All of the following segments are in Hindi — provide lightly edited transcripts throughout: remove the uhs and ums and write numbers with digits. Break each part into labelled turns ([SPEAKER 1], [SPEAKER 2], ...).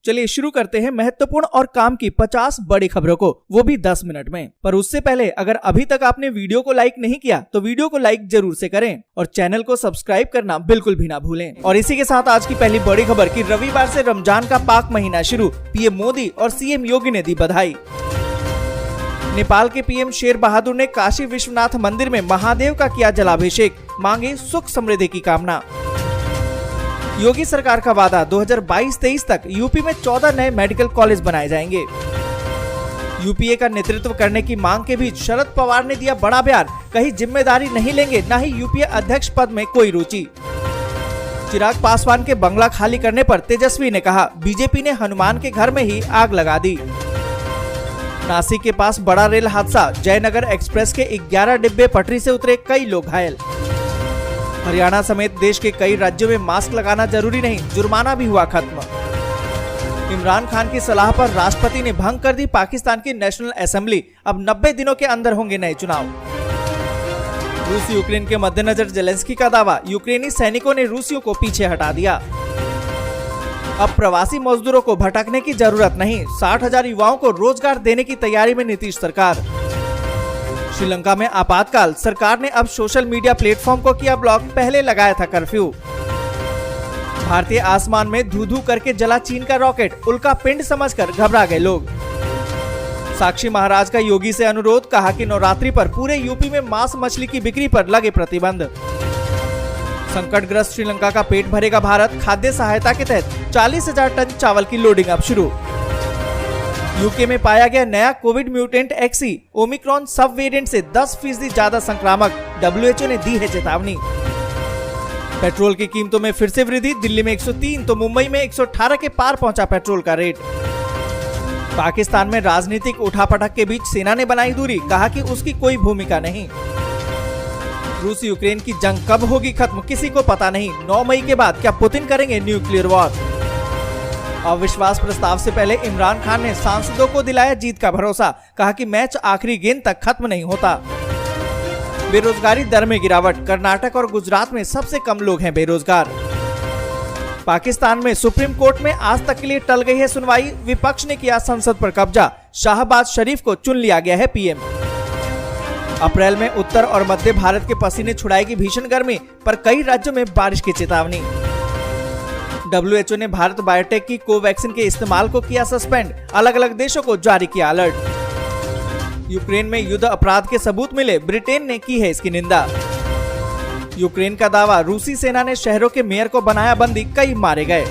[SPEAKER 1] चलिए शुरू करते हैं महत्वपूर्ण और काम की 50 बड़ी खबरों को, वो भी 10 मिनट में। पर उससे पहले अगर अभी तक आपने वीडियो को लाइक नहीं किया तो वीडियो को लाइक जरूर से करें और चैनल को सब्सक्राइब करना बिल्कुल भी ना भूलें। और इसी के साथ आज की पहली बड़ी खबर की रविवार से रमजान का पाक महीना शुरू, पीएम मोदी और सीएम योगी ने दी बधाई। नेपाल के पीएम शेर बहादुर ने काशी विश्वनाथ मंदिर में महादेव का किया जलाभिषेक, मांगे सुख समृद्धि की कामना। योगी सरकार का वादा 2022-23 तक यूपी में 14 नए मेडिकल कॉलेज बनाए जाएंगे। यूपीए का नेतृत्व करने की मांग के बीच शरद पवार ने दिया बड़ा बयान, कहीं जिम्मेदारी नहीं लेंगे, न ही यूपीए अध्यक्ष पद में कोई रुचि। चिराग पासवान के बंगला खाली करने पर तेजस्वी ने कहा, बीजेपी ने हनुमान के घर में ही आग लगा दी। नासिक के पास बड़ा रेल हादसा, जयनगर एक्सप्रेस के 11 डिब्बे पटरी से उतरे, कई लोग घायल। हरियाणा समेत देश के कई राज्यों में मास्क लगाना जरूरी नहीं, जुर्माना भी हुआ खत्म। इमरान खान की सलाह पर राष्ट्रपति ने भंग कर दी पाकिस्तान की नेशनल असेंबली, अब 90 दिनों के अंदर होंगे नए चुनाव। रूस यूक्रेन के मद्देनजर जेलेंस्की का दावा, यूक्रेनी सैनिकों ने रूसियों को पीछे हटा दिया। अब प्रवासी मजदूरों को भटकने की जरूरत नहीं, 60,000 युवाओं को रोजगार देने की तैयारी में नीतीश सरकार। श्रीलंका में आपातकाल, सरकार ने अब सोशल मीडिया प्लेटफॉर्म को किया ब्लॉक, पहले लगाया था कर्फ्यू। भारतीय आसमान में धू धू करके जला चीन का रॉकेट, उल्का पिंड समझकर घबरा गए लोग। साक्षी महाराज का योगी से अनुरोध, कहा कि नवरात्रि पर पूरे यूपी में मांस मछली की बिक्री पर लगे प्रतिबंध। संकटग्रस्त श्रीलंका का पेट भरेगा भारत, खाद्य सहायता के तहत 40,000 टन चावल की लोडिंग अब शुरू। यूके में पाया गया नया कोविड म्यूटेंट XE, ओमिक्रॉन सब वेरिएंट से 10% ज्यादा संक्रामक, WHO ने दी है चेतावनी। पेट्रोल की कीमतों में फिर से वृद्धि, दिल्ली में 103 तो मुंबई में 118 के पार पहुंचा पेट्रोल का रेट। पाकिस्तान में राजनीतिक उठापटक के बीच सेना ने बनाई दूरी, कहा कि उसकी कोई भूमिका नहीं। रूस यूक्रेन की जंग कब होगी खत्म, किसी को पता नहीं। 9 मई के बाद क्या पुतिन करेंगे न्यूक्लियर वॉर। अविश्वास प्रस्ताव से पहले इमरान खान ने सांसदों को दिलाया जीत का भरोसा, कहा कि मैच आखिरी गेंद तक खत्म नहीं होता। बेरोजगारी दर में गिरावट, कर्नाटक और गुजरात में सबसे कम लोग हैं बेरोजगार। पाकिस्तान में सुप्रीम कोर्ट में आज तक के लिए टल गई है सुनवाई, विपक्ष ने किया संसद पर कब्जा, शाहबाज शरीफ को चुन लिया गया है पीएम। अप्रैल में उत्तर और मध्य भारत के पसीने छुड़ाएगी भीषण गर्मी, पर कई राज्यों में बारिश की चेतावनी। WHO ने भारत बायोटेक की कोवैक्सीन के इस्तेमाल को किया सस्पेंड, अलग अलग देशों को जारी किया अलर्ट। यूक्रेन में युद्ध अपराध के सबूत मिले, ब्रिटेन ने की है इसकी निंदा। यूक्रेन का दावा, रूसी सेना ने शहरों के मेयर को बनाया बंदी, कई मारे गए।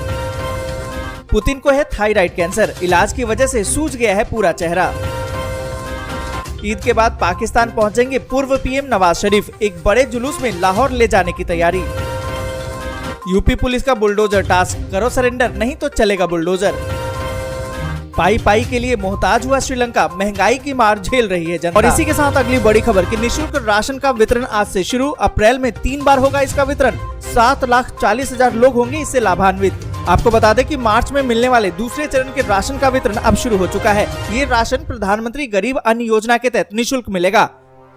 [SPEAKER 1] पुतिन को है थायराइड कैंसर, इलाज की वजह से सूज गया है पूरा चेहरा। ईद के बाद पाकिस्तान पहुंचेंगे पूर्व पीएम नवाज शरीफ, एक बड़े जुलूस में लाहौर ले जाने की तैयारी। यूपी पुलिस का बुलडोजर टास्क, करो सरेंडर नहीं तो चलेगा बुलडोजर। पाई पाई के लिए मोहताज हुआ श्रीलंका, महंगाई की मार झेल रही है जनता। और इसी के साथ अगली बड़ी खबर की निःशुल्क राशन का वितरण आज से शुरू, अप्रैल में 3 बार होगा इसका वितरण, 7,40,000 लोग होंगे इससे लाभान्वित। आपको बता दें कि मार्च में मिलने वाले दूसरे चरण के राशन का वितरण अब शुरू हो चुका है। ये राशन प्रधानमंत्री गरीब अन्न योजना के तहत निःशुल्क मिलेगा।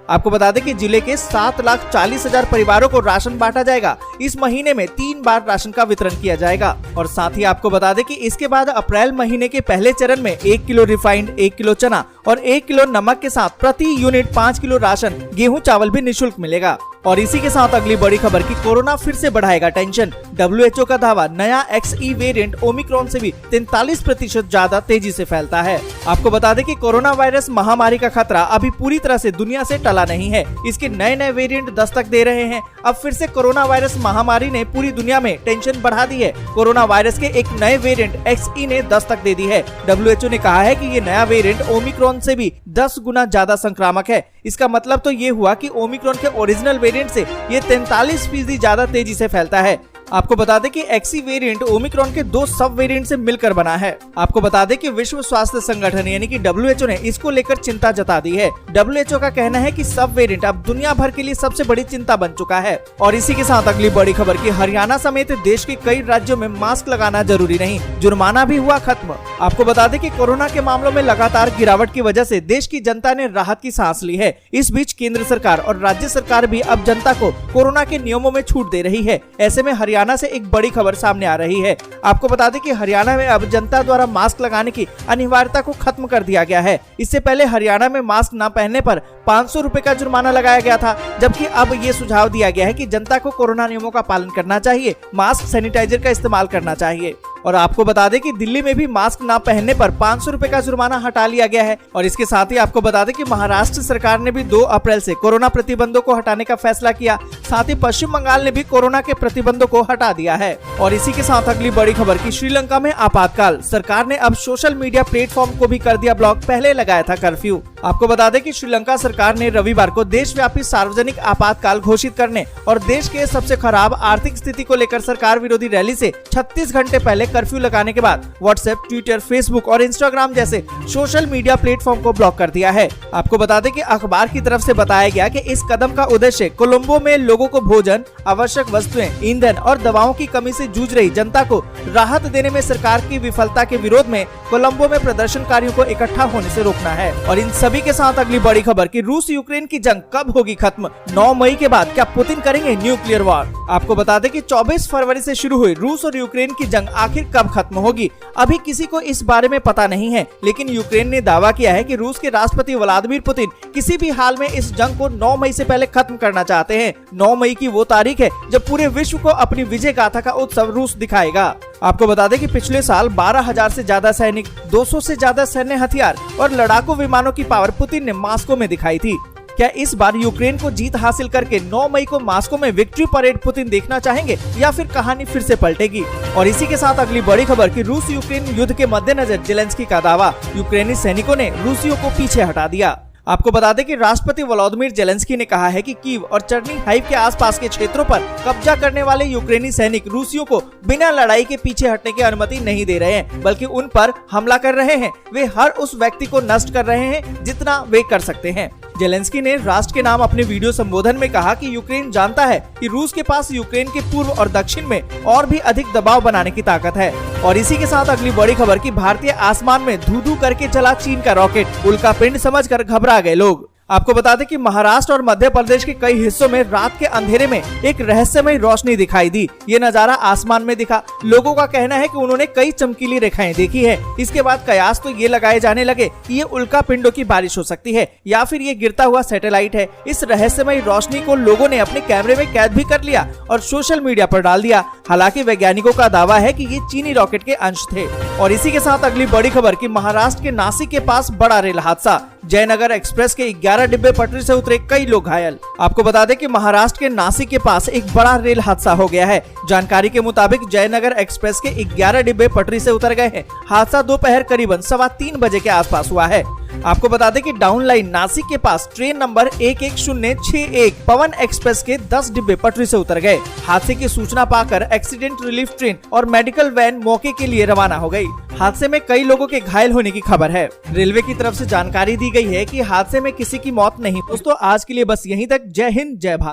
[SPEAKER 1] आपको बता दें कि जिले के 7,40,000 परिवारों को राशन बांटा जाएगा। इस महीने में 3 बार राशन का वितरण किया जाएगा। और साथ ही आपको बता दें कि इसके बाद अप्रैल महीने के पहले चरण में 1 किलो रिफाइंड, 1 किलो चना और 1 किलो नमक के साथ प्रति यूनिट 5 किलो राशन, गेहूं चावल भी निःशुल्क मिलेगा। और इसी के साथ अगली बड़ी खबर की कोरोना फिर से बढ़ाएगा टेंशन, WHO का दावा, नया XE वेरिएंट ओमिक्रॉन से भी 43% ज्यादा तेजी से फैलता है। आपको बता दें कि कोरोना वायरस महामारी का खतरा अभी पूरी तरह से दुनिया से टला नहीं है, इसके नए नए वेरिएंट दस्तक दे रहे हैं। अब फिर से कोरोना वायरस महामारी ने पूरी दुनिया में टेंशन बढ़ा दी है। कोरोना वायरस के एक नए वेरिएंट XE ने दस्तक दे दी है। WHO ने कहा है कि ये नया वेरिएंट ओमिक्रॉन से भी 10 गुना ज्यादा संक्रामक है। इसका मतलब तो ये हुआ कि ओमिक्रॉन के ओरिजिनल वेरिएंट से ये 43% ज्यादा तेजी से फैलता है। आपको बता दें कि XE वेरिएंट ओमिक्रॉन के 2 सब वेरिएंट से मिलकर बना है। आपको बता दें कि विश्व स्वास्थ्य संगठन यानी कि WHO ने इसको लेकर चिंता जता दी है। WHO का कहना है कि सब वेरिएंट अब दुनिया भर के लिए सबसे बड़ी चिंता बन चुका है। और इसी के साथ अगली बड़ी खबर की हरियाणा समेत देश के कई राज्यों में मास्क लगाना जरूरी नहीं, जुर्माना भी हुआ खत्म। आपको बता दें कि कोरोना के मामलों में लगातार गिरावट की वजह से देश की जनता ने राहत की सांस ली है। इस बीच केंद्र सरकार और राज्य सरकार भी अब जनता को कोरोना के नियमों में छूट दे रही है। ऐसे में हरियाणा हरियाणा से एक बड़ी खबर सामने आ रही है। आपको बता दें कि हरियाणा में अब जनता द्वारा मास्क लगाने की अनिवार्यता को खत्म कर दिया गया है। इससे पहले हरियाणा में मास्क न पहनने पर 500 रुपए का जुर्माना लगाया गया था, जबकि अब ये सुझाव दिया गया है कि जनता को कोरोना नियमों का पालन करना चाहिए, मास्क सैनिटाइजर का इस्तेमाल करना चाहिए। और आपको बता दें कि दिल्ली में भी मास्क ना पहनने पर 500 रुपए का जुर्माना हटा लिया गया है। और इसके साथ ही आपको बता दें कि महाराष्ट्र सरकार ने भी 2 अप्रैल से कोरोना प्रतिबंधों को हटाने का फैसला किया। साथ ही पश्चिम बंगाल ने भी कोरोना के प्रतिबंधों को हटा दिया है। और इसी के साथ अगली बड़ी खबर की श्रीलंका में आपातकाल, सरकार ने अब सोशल मीडिया प्लेटफॉर्म को भी कर दिया ब्लॉक, पहले लगाया था कर्फ्यू। आपको बता दें कि श्रीलंका सरकार ने रविवार को देशव्यापी सार्वजनिक आपातकाल घोषित करने और देश के सबसे खराब आर्थिक स्थिति को लेकर सरकार विरोधी रैली से 36 घंटे पहले कर्फ्यू लगाने के बाद व्हाट्सएप, ट्विटर, फेसबुक और इंस्टाग्राम जैसे सोशल मीडिया प्लेटफॉर्म को ब्लॉक कर दिया है। आपको बता दें कि अखबार की तरफ से बताया गया कि इस कदम का उद्देश्य कोलंबो में लोगों को भोजन, आवश्यक वस्तुएं, ईंधन और दवाओं की कमी से जूझ रही जनता को राहत देने में सरकार की विफलता के विरोध में कोलंबो में प्रदर्शनकारियों को इकट्ठा होने से रोकना है। और इन सभी के साथ अगली बड़ी खबर कि रूस यूक्रेन की जंग कब होगी खत्म, 9 मई के बाद क्या पुतिन करेंगे न्यूक्लियर वॉर। आपको बता दें कि 24 फरवरी से शुरू हुई रूस और यूक्रेन की जंग आखिर कब खत्म होगी, अभी किसी को इस बारे में पता नहीं है। लेकिन यूक्रेन ने दावा किया है कि रूस के राष्ट्रपति व्लादिमीर पुतिन किसी भी हाल में इस जंग को 9 मई से पहले खत्म करना चाहते हैं। 9 मई की वो तारीख है जब पूरे विश्व को अपनी विजय गाथा का उत्सव रूस दिखाएगा। आपको बता दें कि पिछले साल 12,000 से ज्यादा सैनिक, 200 से ज्यादा सैन्य हथियार और लड़ाकू विमानों की पावर पुतिन ने मास्को में दिखाई थी। क्या इस बार यूक्रेन को जीत हासिल करके 9 मई को मास्को में विक्ट्री परेड पुतिन देखना चाहेंगे या फिर कहानी फिर से पलटेगी। और इसी के साथ अगली बड़ी खबर कि रूस यूक्रेन युद्ध के मद्देनजर जेलेंस्की का दावा, यूक्रेनी सैनिकों ने रूसियों को पीछे हटा दिया। आपको बता दें कि राष्ट्रपति व्लादिमीर जेलेंस्की ने कहा है कि कीव और चर्नीहाइव के आसपास के क्षेत्रों पर कब्जा करने वाले यूक्रेनी सैनिक रूसियों को बिना लड़ाई के पीछे हटने की अनुमति नहीं दे रहे हैं, बल्कि उन पर हमला कर रहे हैं। वे हर उस व्यक्ति को नष्ट कर रहे हैं जितना वे कर सकते हैं। जेलेंस्की ने राष्ट्र के नाम अपने वीडियो संबोधन में कहा कि यूक्रेन जानता है कि रूस के पास यूक्रेन के पूर्व और दक्षिण में और भी अधिक दबाव बनाने की ताकत है। और इसी के साथ अगली बड़ी खबर कि भारतीय आसमान में धू-धू करके चला चीन का रॉकेट, उल्कापिंड समझकर घबरा गए लोग। आपको बता दें कि महाराष्ट्र और मध्य प्रदेश के कई हिस्सों में रात के अंधेरे में एक रहस्यमय रोशनी दिखाई दी। ये नजारा आसमान में दिखा। लोगों का कहना है कि उन्होंने कई चमकीली रेखाएं देखी है। इसके बाद कयास तो ये लगाए जाने लगे कि ये उल्का पिंडों की बारिश हो सकती है या फिर ये गिरता हुआ सैटेलाइट है। इस रहस्यमय रोशनी को लोगों ने अपने कैमरे में कैद भी कर लिया और सोशल मीडिया पर डाल दिया। हालांकि वैज्ञानिकों का दावा है कि ये चीनी रॉकेट के अंश थे। और इसी के साथ अगली बड़ी खबर कि महाराष्ट्र के नासिक के पास बड़ा रेल हादसा, जयनगर एक्सप्रेस के 11 डिब्बे पटरी से उतरे, कई लोग घायल। आपको बता दें कि महाराष्ट्र के नासिक के पास एक बड़ा रेल हादसा हो गया है। जानकारी के मुताबिक जयनगर एक्सप्रेस के 11 डिब्बे पटरी से उतर गए हैं। हादसा दोपहर करीबन 3:15 बजे के आसपास हुआ है। आपको बता दें कि डाउन लाइन नासिक के पास ट्रेन नंबर 11061 पवन एक्सप्रेस के 10 डिब्बे पटरी से उतर गए। हादसे की सूचना पाकर एक्सीडेंट रिलीफ ट्रेन और मेडिकल वैन मौके के लिए रवाना हो गई। हादसे में कई लोगों के घायल होने की खबर है। रेलवे की तरफ से जानकारी दी गई है कि हादसे में किसी की मौत नहीं। दोस्तों आज के लिए बस यहीं तक। जय हिंद, जय भारत।